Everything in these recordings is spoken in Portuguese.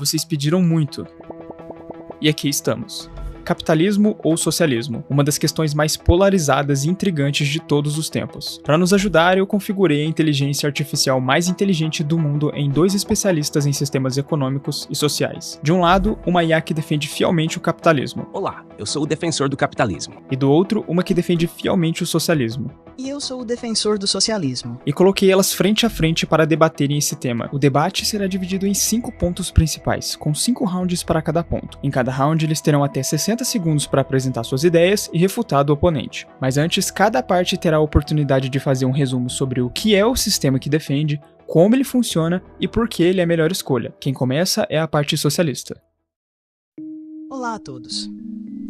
Vocês pediram muito. E aqui estamos. Capitalismo ou socialismo? Uma das questões mais polarizadas e intrigantes de todos os tempos. Para nos ajudar, eu configurei a inteligência artificial mais inteligente do mundo em 2 especialistas em sistemas econômicos e sociais. De um lado, uma IA que defende fielmente o capitalismo. Olá, eu sou o defensor do capitalismo. E do outro, uma que defende fielmente o socialismo. E eu sou o defensor do socialismo. E coloquei elas frente a frente para debaterem esse tema. O debate será dividido em 5 pontos principais, com 5 rounds para cada ponto. Em cada round, eles terão até 60 segundos para apresentar suas ideias e refutar do oponente. Mas antes, cada parte terá a oportunidade de fazer um resumo sobre o que é o sistema que defende, como ele funciona e por que ele é a melhor escolha. Quem começa é a parte socialista. Olá a todos.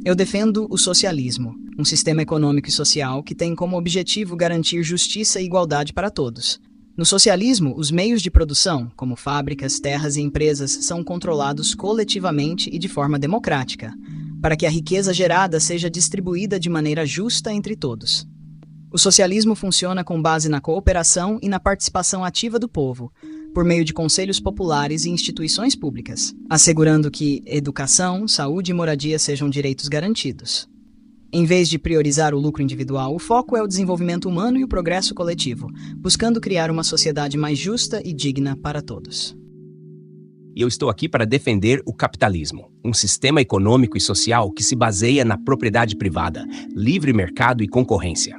Eu defendo o socialismo, um sistema econômico e social que tem como objetivo garantir justiça e igualdade para todos. No socialismo, os meios de produção, como fábricas, terras e empresas, são controlados coletivamente e de forma democrática, para que a riqueza gerada seja distribuída de maneira justa entre todos. O socialismo funciona com base na cooperação e na participação ativa do povo, por meio de conselhos populares e instituições públicas, assegurando que educação, saúde e moradia sejam direitos garantidos. Em vez de priorizar o lucro individual, o foco é o desenvolvimento humano e o progresso coletivo, buscando criar uma sociedade mais justa e digna para todos. E eu estou aqui para defender o capitalismo, um sistema econômico e social que se baseia na propriedade privada, livre mercado e concorrência.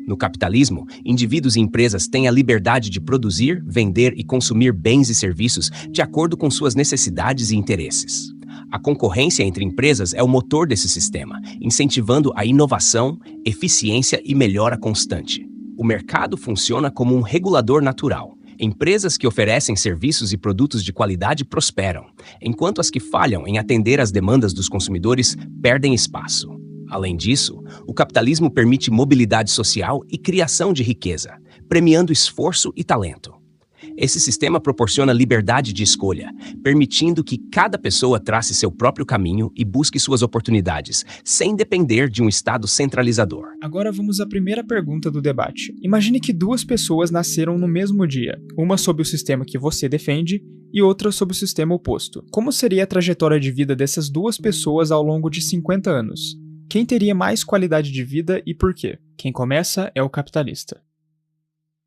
No capitalismo, indivíduos e empresas têm a liberdade de produzir, vender e consumir bens e serviços de acordo com suas necessidades e interesses. A concorrência entre empresas é o motor desse sistema, incentivando a inovação, eficiência e melhora constante. O mercado funciona como um regulador natural. Empresas que oferecem serviços e produtos de qualidade prosperam, enquanto as que falham em atender às demandas dos consumidores perdem espaço. Além disso, o capitalismo permite mobilidade social e criação de riqueza, premiando esforço e talento. Esse sistema proporciona liberdade de escolha, permitindo que cada pessoa trace seu próprio caminho e busque suas oportunidades, sem depender de um Estado centralizador. Agora vamos à primeira pergunta do debate. Imagine que 2 pessoas nasceram no mesmo dia, uma sob o sistema que você defende e outra sob o sistema oposto. Como seria a trajetória de vida dessas 2 pessoas ao longo de 50 anos? Quem teria mais qualidade de vida e por quê? Quem começa é o capitalista.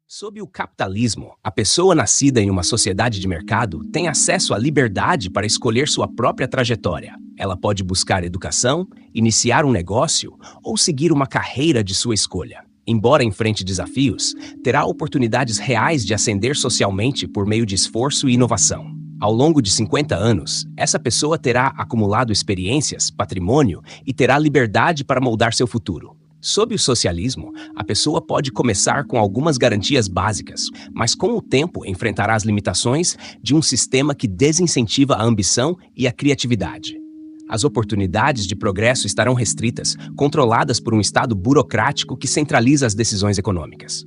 Sob o capitalismo, a pessoa nascida em uma sociedade de mercado tem acesso à liberdade para escolher sua própria trajetória. Ela pode buscar educação, iniciar um negócio ou seguir uma carreira de sua escolha. Embora enfrente desafios, terá oportunidades reais de ascender socialmente por meio de esforço e inovação. Ao longo de 50 anos, essa pessoa terá acumulado experiências, patrimônio e terá liberdade para moldar seu futuro. Sob o socialismo, a pessoa pode começar com algumas garantias básicas, mas com o tempo enfrentará as limitações de um sistema que desincentiva a ambição e a criatividade. As oportunidades de progresso estarão restritas, controladas por um Estado burocrático que centraliza as decisões econômicas.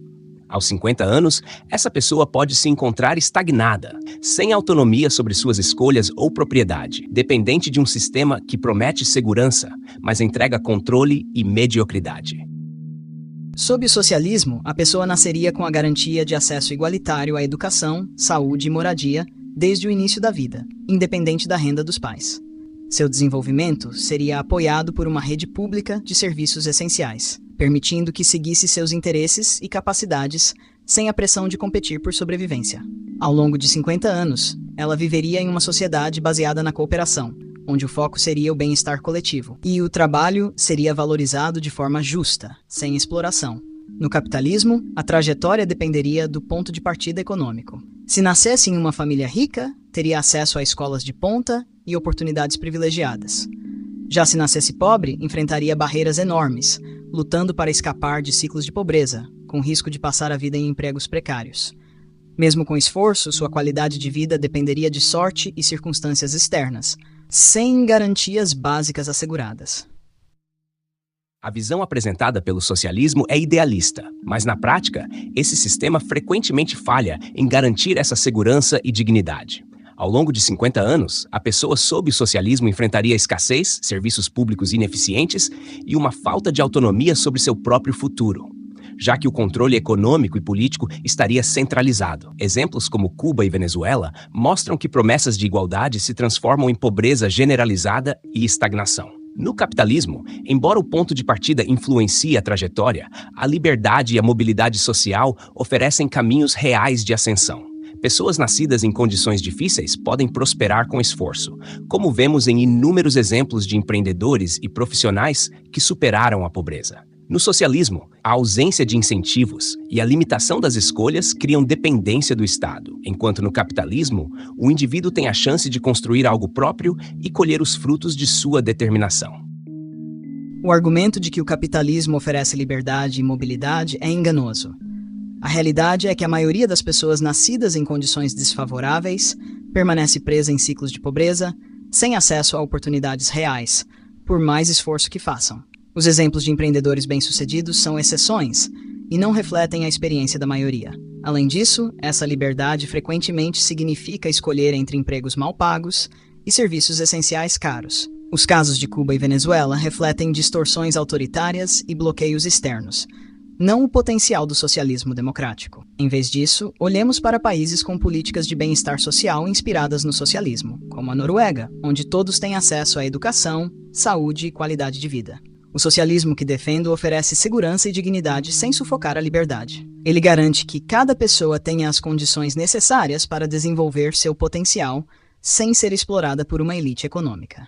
Aos 50 anos, essa pessoa pode se encontrar estagnada, sem autonomia sobre suas escolhas ou propriedade, dependente de um sistema que promete segurança, mas entrega controle e mediocridade. Sob o socialismo, a pessoa nasceria com a garantia de acesso igualitário à educação, saúde e moradia desde o início da vida, independente da renda dos pais. Seu desenvolvimento seria apoiado por uma rede pública de serviços essenciais, permitindo que seguisse seus interesses e capacidades sem a pressão de competir por sobrevivência. Ao longo de 50 anos, ela viveria em uma sociedade baseada na cooperação, onde o foco seria o bem-estar coletivo, e o trabalho seria valorizado de forma justa, sem exploração. No capitalismo, a trajetória dependeria do ponto de partida econômico. Se nascesse em uma família rica, teria acesso a escolas de ponta e oportunidades privilegiadas. Já se nascesse pobre, enfrentaria barreiras enormes, lutando para escapar de ciclos de pobreza, com risco de passar a vida em empregos precários. Mesmo com esforço, sua qualidade de vida dependeria de sorte e circunstâncias externas, sem garantias básicas asseguradas. A visão apresentada pelo socialismo é idealista, mas na prática, esse sistema frequentemente falha em garantir essa segurança e dignidade. Ao longo de 50 anos, a pessoa sob o socialismo enfrentaria escassez, serviços públicos ineficientes e uma falta de autonomia sobre seu próprio futuro. já que o controle econômico e político estaria centralizado. Exemplos como Cuba e Venezuela mostram que promessas de igualdade se transformam em pobreza generalizada e estagnação. No capitalismo, embora o ponto de partida influencie a trajetória, a liberdade e a mobilidade social oferecem caminhos reais de ascensão. Pessoas nascidas em condições difíceis podem prosperar com esforço, como vemos em inúmeros exemplos de empreendedores e profissionais que superaram a pobreza. No socialismo, a ausência de incentivos e a limitação das escolhas criam dependência do Estado, enquanto no capitalismo, o indivíduo tem a chance de construir algo próprio e colher os frutos de sua determinação. O argumento de que o capitalismo oferece liberdade e mobilidade é enganoso. A realidade é que a maioria das pessoas nascidas em condições desfavoráveis permanece presa em ciclos de pobreza, sem acesso a oportunidades reais, por mais esforço que façam. Os exemplos de empreendedores bem-sucedidos são exceções e não refletem a experiência da maioria. Além disso, essa liberdade frequentemente significa escolher entre empregos mal pagos e serviços essenciais caros. Os casos de Cuba e Venezuela refletem distorções autoritárias e bloqueios externos, não o potencial do socialismo democrático. Em vez disso, olhemos para países com políticas de bem-estar social inspiradas no socialismo, como a Noruega, onde todos têm acesso à educação, saúde e qualidade de vida. O socialismo que defendo oferece segurança e dignidade sem sufocar a liberdade. Ele garante que cada pessoa tenha as condições necessárias para desenvolver seu potencial, sem ser explorada por uma elite econômica.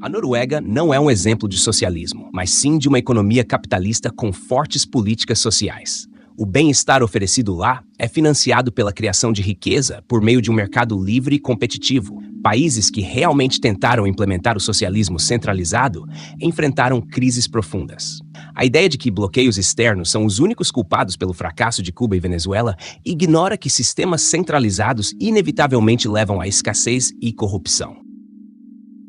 A Noruega não é um exemplo de socialismo, mas sim de uma economia capitalista com fortes políticas sociais. O bem-estar oferecido lá é financiado pela criação de riqueza por meio de um mercado livre e competitivo. Países que realmente tentaram implementar o socialismo centralizado enfrentaram crises profundas. A ideia de que bloqueios externos são os únicos culpados pelo fracasso de Cuba e Venezuela ignora que sistemas centralizados inevitavelmente levam à escassez e corrupção.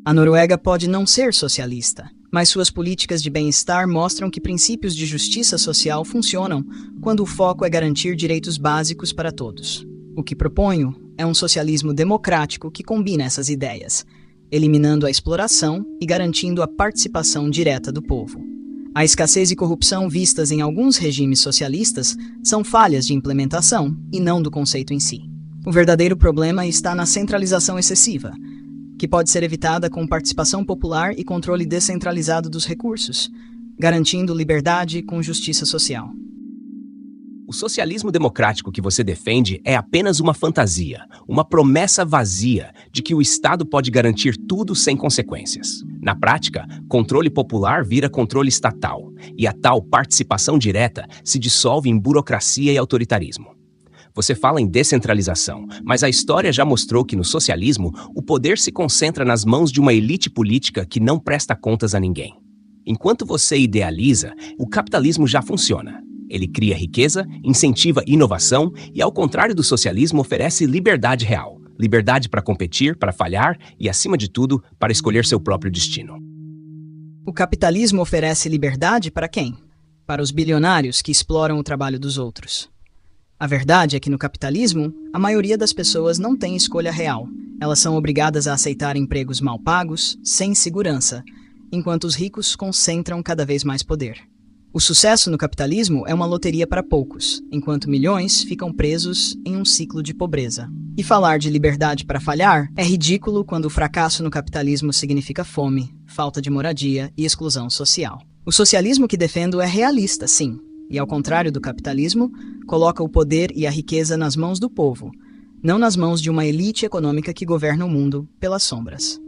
A Noruega pode não ser socialista, mas suas políticas de bem-estar mostram que princípios de justiça social funcionam quando o foco é garantir direitos básicos para todos. O que proponho é um socialismo democrático que combina essas ideias, eliminando a exploração e garantindo a participação direta do povo. A escassez e corrupção vistas em alguns regimes socialistas são falhas de implementação e não do conceito em si. O verdadeiro problema está na centralização excessiva, que pode ser evitada com participação popular e controle descentralizado dos recursos, garantindo liberdade com justiça social. O socialismo democrático que você defende é apenas uma fantasia, uma promessa vazia de que o Estado pode garantir tudo sem consequências. Na prática, controle popular vira controle estatal, e a tal participação direta se dissolve em burocracia e autoritarismo. Você fala em descentralização, mas a história já mostrou que no socialismo o poder se concentra nas mãos de uma elite política que não presta contas a ninguém. Enquanto você idealiza, o capitalismo já funciona. Ele cria riqueza, incentiva inovação e, ao contrário do socialismo, oferece liberdade real. Liberdade para competir, para falhar e, acima de tudo, para escolher seu próprio destino. O capitalismo oferece liberdade para quem? Para os bilionários que exploram o trabalho dos outros. A verdade é que no capitalismo, a maioria das pessoas não tem escolha real. Elas são obrigadas a aceitar empregos mal pagos, sem segurança, enquanto os ricos concentram cada vez mais poder. O sucesso no capitalismo é uma loteria para poucos, enquanto milhões ficam presos em um ciclo de pobreza. E falar de liberdade para falhar é ridículo quando o fracasso no capitalismo significa fome, falta de moradia e exclusão social. O socialismo que defendo é realista, sim, e ao contrário do capitalismo, coloca o poder e a riqueza nas mãos do povo, não nas mãos de uma elite econômica que governa o mundo pelas sombras.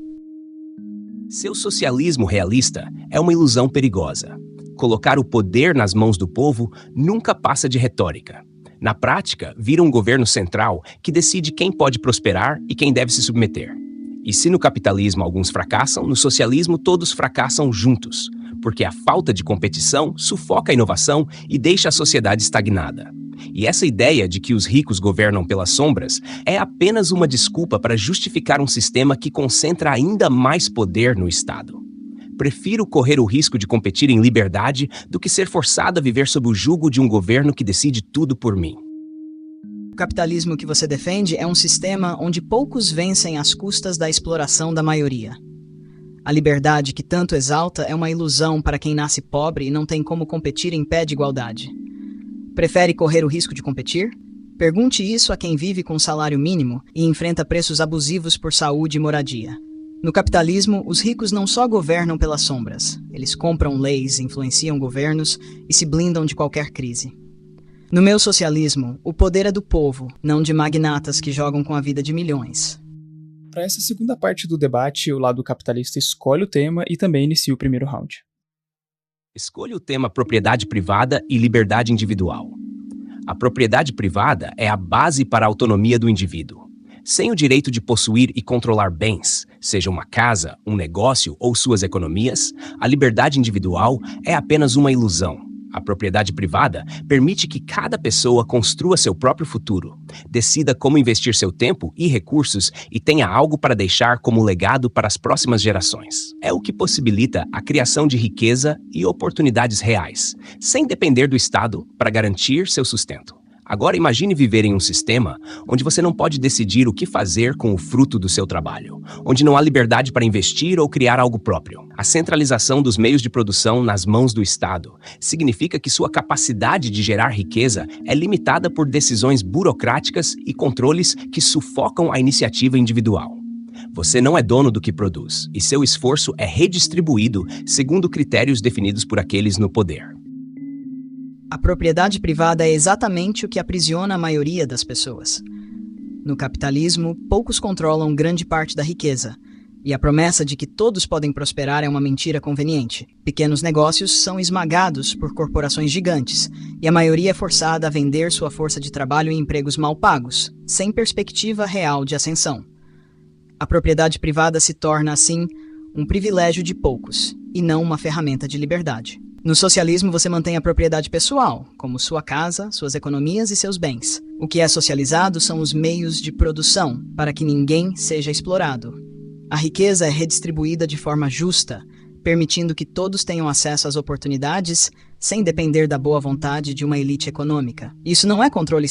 Seu socialismo realista é uma ilusão perigosa. Colocar o poder nas mãos do povo nunca passa de retórica. Na prática, vira um governo central que decide quem pode prosperar e quem deve se submeter. E se no capitalismo alguns fracassam, no socialismo todos fracassam juntos, porque a falta de competição sufoca a inovação e deixa a sociedade estagnada. E essa ideia de que os ricos governam pelas sombras é apenas uma desculpa para justificar um sistema que concentra ainda mais poder no Estado. Prefiro correr o risco de competir em liberdade do que ser forçado a viver sob o jugo de um governo que decide tudo por mim. O capitalismo que você defende é um sistema onde poucos vencem às custas da exploração da maioria. A liberdade que tanto exalta é uma ilusão para quem nasce pobre e não tem como competir em pé de igualdade. Prefere correr o risco de competir? Pergunte isso a quem vive com salário mínimo e enfrenta preços abusivos por saúde e moradia. No capitalismo, os ricos não só governam pelas sombras, eles compram leis, influenciam governos e se blindam de qualquer crise. No meu socialismo, o poder é do povo, não de magnatas que jogam com a vida de milhões. Para essa segunda parte do debate, o lado capitalista escolhe o tema e também inicia o primeiro round. Escolha o tema propriedade privada e liberdade individual. A propriedade privada é a base para a autonomia do indivíduo. Sem o direito de possuir e controlar bens, seja uma casa, um negócio ou suas economias, a liberdade individual é apenas uma ilusão. A propriedade privada permite que cada pessoa construa seu próprio futuro, decida como investir seu tempo e recursos e tenha algo para deixar como legado para as próximas gerações. É o que possibilita a criação de riqueza e oportunidades reais, sem depender do Estado para garantir seu sustento. Agora imagine viver em um sistema onde você não pode decidir o que fazer com o fruto do seu trabalho, onde não há liberdade para investir ou criar algo próprio. A centralização dos meios de produção nas mãos do Estado significa que sua capacidade de gerar riqueza é limitada por decisões burocráticas e controles que sufocam a iniciativa individual. Você não é dono do que produz, e seu esforço é redistribuído segundo critérios definidos por aqueles no poder. A propriedade privada é exatamente o que aprisiona a maioria das pessoas. No capitalismo, poucos controlam grande parte da riqueza, e a promessa de que todos podem prosperar é uma mentira conveniente. Pequenos negócios são esmagados por corporações gigantes, e a maioria é forçada a vender sua força de trabalho em empregos mal pagos, sem perspectiva real de ascensão. A propriedade privada se torna, assim, um privilégio de poucos, e não uma ferramenta de liberdade. No socialismo, você mantém a propriedade pessoal, como sua casa, suas economias e seus bens. O que é socializado são os meios de produção, para que ninguém seja explorado. A riqueza é redistribuída de forma justa, permitindo que todos tenham acesso às oportunidades sem depender da boa vontade de uma elite econômica. Isso não é controle